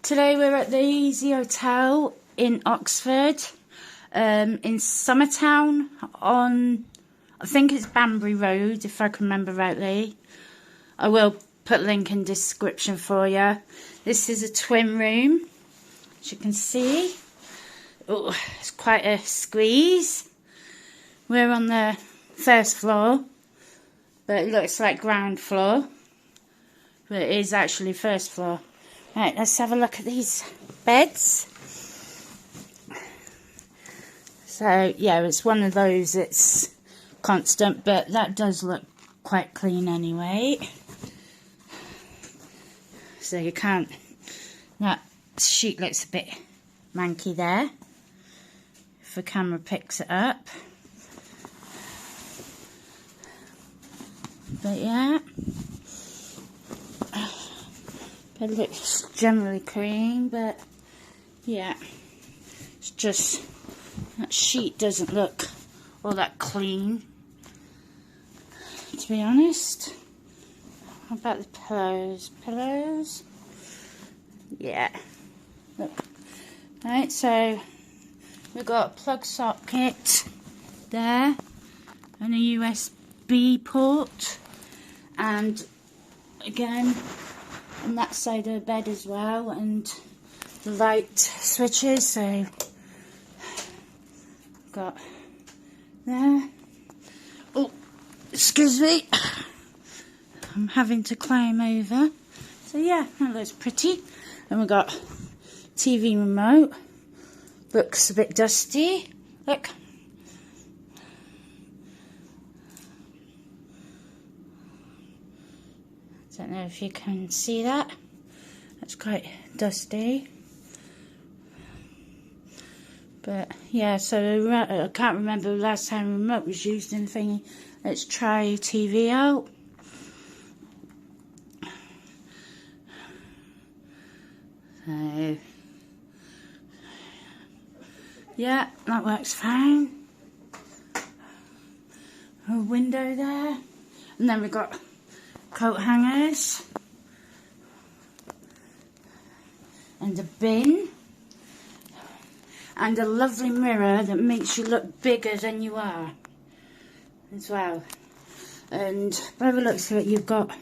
Today we're at the Easy Hotel in Oxford, in Summertown on, I think it's Banbury Road, if I can remember rightly. I will put a link in the description for you. This is a twin room, as you can see. Oh, it's quite a squeeze. We're on the first floor, but it looks like ground floor, but it is actually first floor. Right, let's have a look at these beds. So, yeah, it's one of those, it's constant, but that does look quite clean anyway. So you can't, that sheet looks a bit manky there, if the camera picks it up. But yeah. It looks generally clean, but yeah, it's just that sheet doesn't look all that clean, to be honest. How about the pillows? Pillows? Yeah. Look. Right, so we've got a plug socket there and a USB port, and again on that side of the bed as well, and the light switches. So got there. Oh, excuse me, I'm having to climb over. So yeah, that looks pretty. And we've got TV remote. Looks a bit dusty. Look. Don't know if you can see that. That's quite dusty. But yeah, so I can't remember the last time the remote was used in thingy. Let's try TV out. So yeah, that works fine. A window there, and then we've got coat hangers and a bin and a lovely mirror that makes you look bigger than you are as well. And by the looks of it, you've got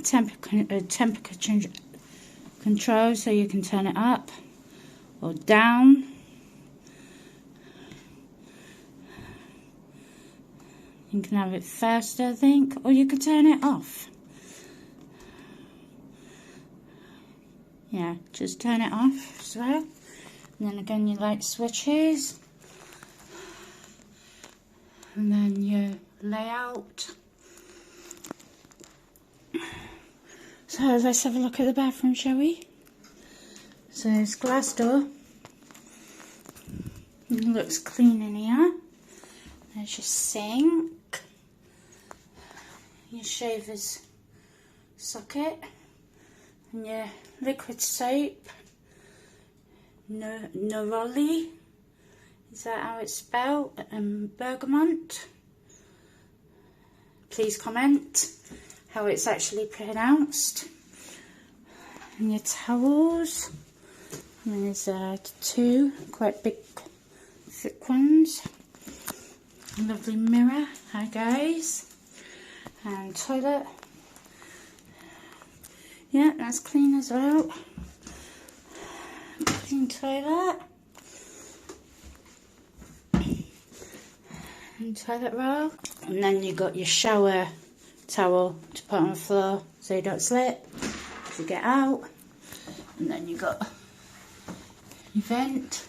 temperature control, so you can turn it up or down. You can have it faster, I think, or you can turn it off. Yeah, just turn it off as well. And then again, your light switches. And then your layout. So let's have a look at the bathroom, shall we? So it's glass door. It looks clean in here. There's your sink. Your shaver's socket, and your liquid soap, Neroli, is that how it's spelled, and bergamot. Please comment how it's actually pronounced. And your towels, and there's two quite big thick ones. A lovely mirror, hi guys. And toilet, yeah, that's clean as well. Clean toilet. And toilet roll. And then you got your shower towel to put on the floor so you don't slip as you get out. And then you got your vent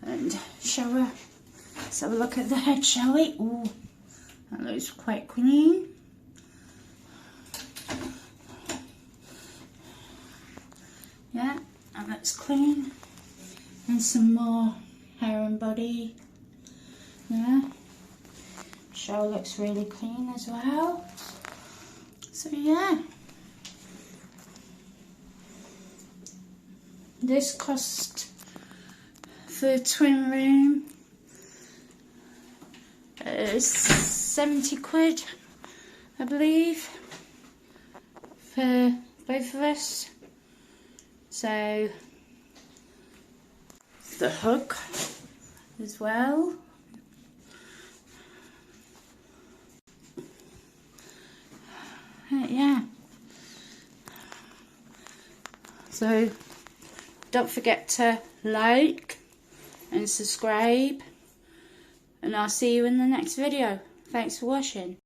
and shower. Let's have a look at the head, shall we? Ooh, that looks quite clean. Yeah, and that's clean. And some more hair and body. Yeah. Shower looks really clean as well. So yeah. This cost for a twin room 70 quid, I believe, for both of us. So the hook as well. Yeah. So don't forget to like and subscribe, and I'll see you in the next video. Thanks for watching.